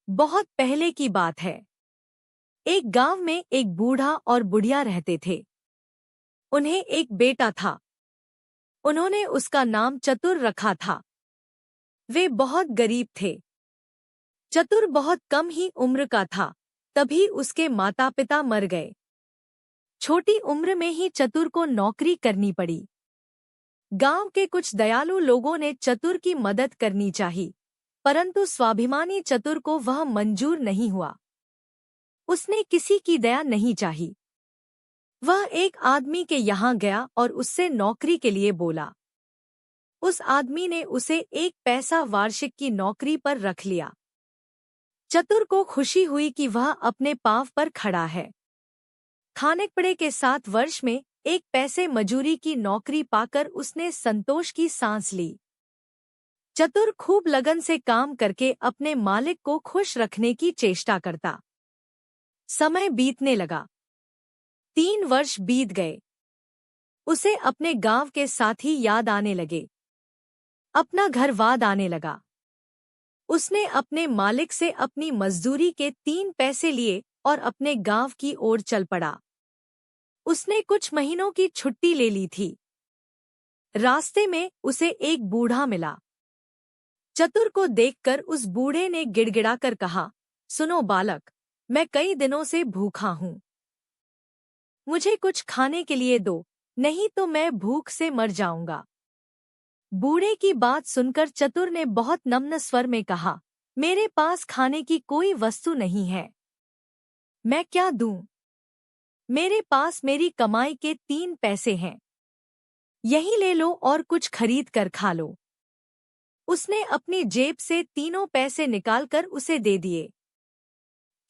बहुत पहले की बात है। एक गांव में एक बूढ़ा और बुढ़िया रहते थे। उन्हें एक बेटा था। उन्होंने उसका नाम चतुर रखा था। वे बहुत गरीब थे। चतुर बहुत कम ही उम्र का था, तभी उसके माता पिता मर गए। छोटी उम्र में ही चतुर को नौकरी करनी पड़ी। गांव के कुछ दयालु लोगों ने चतुर की मदद करनी चाही, परंतु स्वाभिमानी चतुर को वह मंजूर नहीं हुआ। उसने किसी की दया नहीं चाही। वह एक आदमी के यहाँ गया और उससे नौकरी के लिए बोला। उस आदमी ने उसे 1 पैसा वार्षिक की नौकरी पर रख लिया। चतुर को खुशी हुई कि वह अपने पांव पर खड़ा है। खानेपड़े के 7 वर्ष में 1 पैसे मजूरी की नौकरी पाकर उसने संतोष की सांस ली। चतुर खूब लगन से काम करके अपने मालिक को खुश रखने की चेष्टा करता। समय बीतने लगा। 3 वर्ष बीत गए। उसे अपने गांव के साथी याद आने लगे। अपना घर याद आने लगा। उसने अपने मालिक से अपनी मजदूरी के 3 पैसे लिए और अपने गांव की ओर चल पड़ा। उसने कुछ महीनों की छुट्टी ले ली थी। रास्ते में उसे एक बूढ़ा मिला। चतुर को देखकर उस बूढ़े ने गिड़गिड़ाकर कहा, सुनो बालक, मैं कई दिनों से भूखा हूँ। मुझे कुछ खाने के लिए दो, नहीं तो मैं भूख से मर जाऊंगा। बूढ़े की बात सुनकर चतुर ने बहुत नम्र स्वर में कहा, मेरे पास खाने की कोई वस्तु नहीं है। मैं क्या दूं? मेरे पास मेरी कमाई के 3 पैसे हैं। यही ले लो और कुछ खरीद कर खा लो। उसने अपनी जेब से 3 पैसे निकालकर उसे दे दिए।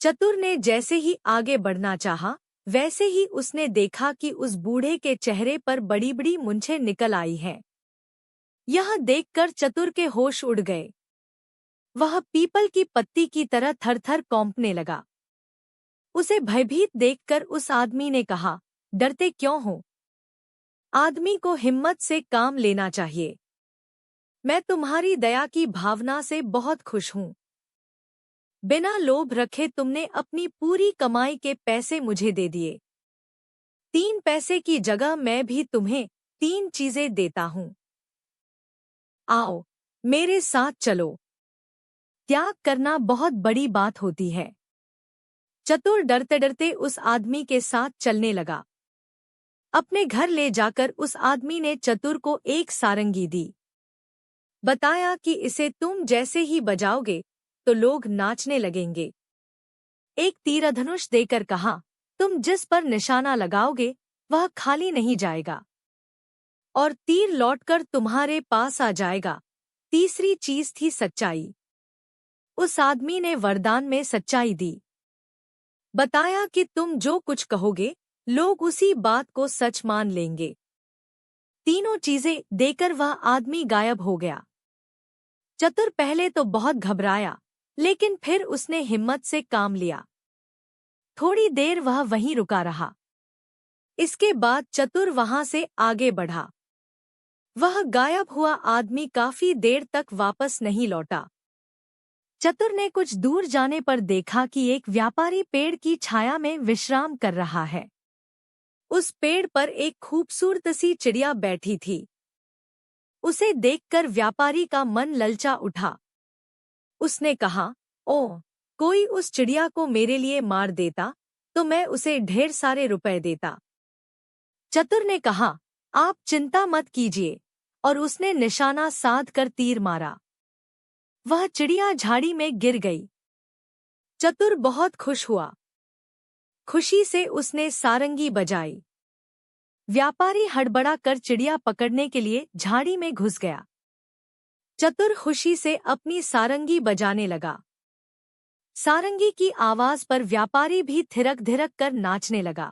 चतुर ने जैसे ही आगे बढ़ना चाहा, वैसे ही उसने देखा कि उस बूढ़े के चेहरे पर बड़ी बड़ी मूंछें निकल आई हैं। यह देखकर चतुर के होश उड़ गए। वह पीपल की पत्ती की तरह थर-थर कौंपने लगा। उसे भयभीत देखकर उस आदमी ने कहा, डरते क्यों हो? आदमी को हिम्मत से काम लेना चाहिए। मैं तुम्हारी दया की भावना से बहुत खुश हूँ। बिना लोभ रखे तुमने अपनी पूरी कमाई के पैसे मुझे दे दिए। 3 पैसे की जगह मैं भी तुम्हें 3 चीजें देता हूँ। आओ, मेरे साथ चलो। त्याग करना बहुत बड़ी बात होती है। चतुर डरते डरते उस आदमी के साथ चलने लगा। अपने घर ले जाकर उस आदमी ने चतुर को एक सारंगी दी। बताया कि इसे तुम जैसे ही बजाओगे तो लोग नाचने लगेंगे। एक तीरधनुष देकर कहा, तुम जिस पर निशाना लगाओगे वह खाली नहीं जाएगा और तीर लौटकर तुम्हारे पास आ जाएगा। तीसरी चीज थी सच्चाई। उस आदमी ने वरदान में सच्चाई दी। बताया कि तुम जो कुछ कहोगे लोग उसी बात को सच मान लेंगे। तीनों चीजें देकर वह आदमी गायब हो गया। चतुर पहले तो बहुत घबराया, लेकिन फिर उसने हिम्मत से काम लिया। थोड़ी देर वह वहीं रुका रहा। इसके बाद चतुर वहां से आगे बढ़ा। वह गायब हुआ आदमी काफी देर तक वापस नहीं लौटा। चतुर ने कुछ दूर जाने पर देखा कि एक व्यापारी पेड़ की छाया में विश्राम कर रहा है। उस पेड़ पर एक खूबसूरत सी चिड़िया बैठी थी। उसे देखकर व्यापारी का मन ललचा उठा। उसने कहा, ओह, कोई उस चिड़िया को मेरे लिए मार देता तो मैं उसे ढेर सारे रुपए देता। चतुर ने कहा, आप चिंता मत कीजिए, और उसने निशाना साध कर तीर मारा। वह चिड़िया झाड़ी में गिर गई। चतुर बहुत खुश हुआ। खुशी से उसने सारंगी बजाई। व्यापारी हड़बड़ा कर चिड़िया पकड़ने के लिए झाड़ी में घुस गया। चतुर खुशी से अपनी सारंगी बजाने लगा। सारंगी की आवाज पर व्यापारी भी थिरक धिरक कर नाचने लगा।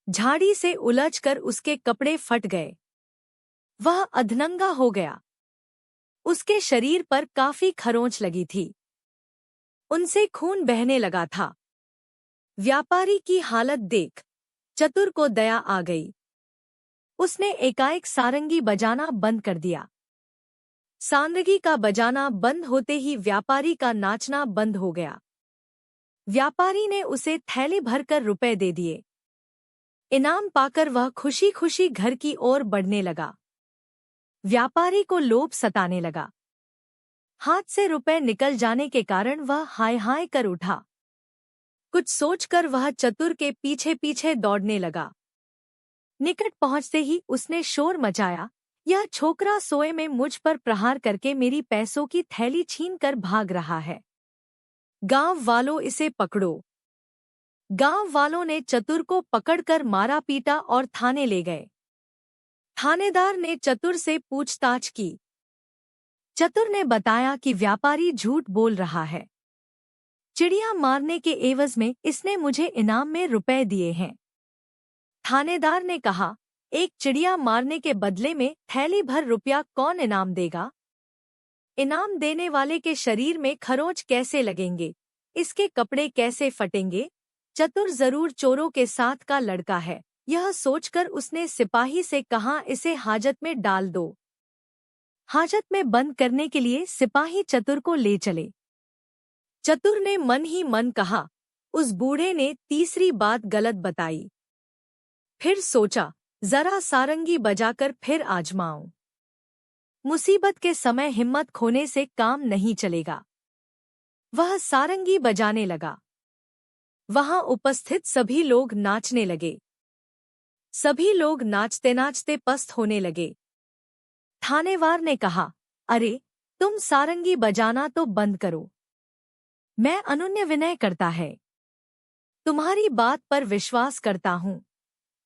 झाड़ी से उलझकर उसके कपड़े फट गए। वह अधनंगा हो गया। उसके शरीर पर काफी खरोंच लगी थी। उनसे खून बहने लगा था। व्यापारी की हालत देख चतुर को दया आ गई। उसने एकाएक सारंगी बजाना बंद कर दिया। सांदगी का बजाना बंद होते ही व्यापारी का नाचना बंद हो गया। व्यापारी ने उसे थैली भरकर रुपए दे दिए। इनाम पाकर वह खुशी खुशी घर की ओर बढ़ने लगा। व्यापारी को लोभ सताने लगा। हाथ से रुपए निकल जाने के कारण वह हाय हाय कर उठा। कुछ सोचकर वह चतुर के पीछे पीछे दौड़ने लगा। निकट पहुंचते ही उसने शोर मचाया, यह छोकरा सोए में मुझ पर प्रहार करके मेरी पैसों की थैली छीन कर भाग रहा है। गांव वालों, इसे पकड़ो। गांव वालों ने चतुर को पकड़कर मारा पीटा और थाने ले गए। थानेदार ने चतुर से पूछताछ की। चतुर ने बताया कि व्यापारी झूठ बोल रहा है। चिड़िया मारने के एवज में इसने मुझे इनाम में रुपए दिए हैं। थानेदार ने कहा, एक चिड़िया मारने के बदले में थैली भर रुपया कौन इनाम देगा? इनाम देने वाले के शरीर में खरोंच कैसे लगेंगे? इसके कपड़े कैसे फटेंगे? चतुर जरूर चोरों के साथ का लड़का है। यह सोचकर उसने सिपाही से कहा, इसे हाजत में डाल दो। हाजत में बंद करने के लिए सिपाही चतुर को ले चले। चतुर ने मन ही मन कहा, उस बूढ़े ने तीसरी बात गलत बताई। फिर सोचा, जरा सारंगी बजाकर फिर आजमाऊं। मुसीबत के समय हिम्मत खोने से काम नहीं चलेगा। वह सारंगी बजाने लगा। वहां उपस्थित सभी लोग नाचने लगे। सभी लोग नाचते नाचते पस्त होने लगे। थानेवार ने कहा, अरे तुम सारंगी बजाना तो बंद करो। मैं अनुन्य विनय करता है, तुम्हारी बात पर विश्वास करता हूँ।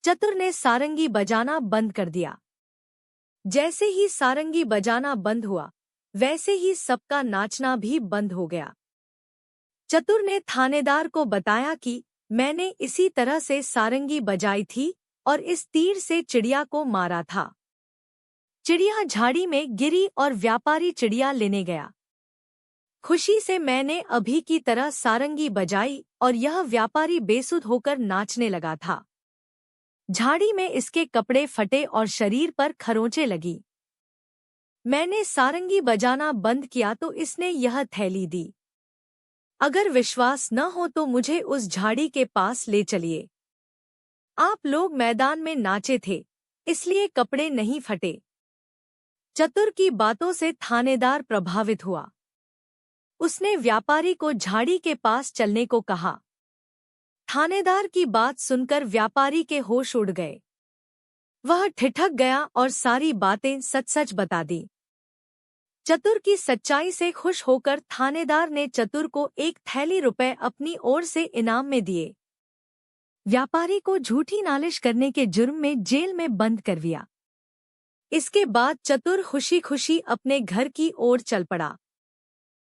चतुर ने सारंगी बजाना बंद कर दिया। जैसे ही सारंगी बजाना बंद हुआ, वैसे ही सबका नाचना भी बंद हो गया। चतुर ने थानेदार को बताया कि मैंने इसी तरह से सारंगी बजाई थी और इस तीर से चिड़िया को मारा था। चिड़िया झाड़ी में गिरी और व्यापारी चिड़िया लेने गया। खुशी से मैंने अभी की तरह सारंगी बजाई और यह व्यापारी बेसुध होकर नाचने लगा था। झाड़ी में इसके कपड़े फटे और शरीर पर खरोंचें लगी। मैंने सारंगी बजाना बंद किया तो इसने यह थैली दी। अगर विश्वास न हो तो मुझे उस झाड़ी के पास ले चलिए। आप लोग मैदान में नाचे थे, इसलिए कपड़े नहीं फटे। चतुर की बातों से थानेदार प्रभावित हुआ। उसने व्यापारी को झाड़ी के पास चलने को कहा। थानेदार की बात सुनकर व्यापारी के होश उड़ गए। वह ठिठक गया और सारी बातें सच सच बता दी। चतुर की सच्चाई से खुश होकर थानेदार ने चतुर को एक थैली रुपए अपनी ओर से इनाम में दिए। व्यापारी को झूठी नालिश करने के जुर्म में जेल में बंद कर दिया। इसके बाद चतुर खुशी खुशी अपने घर की ओर चल पड़ा।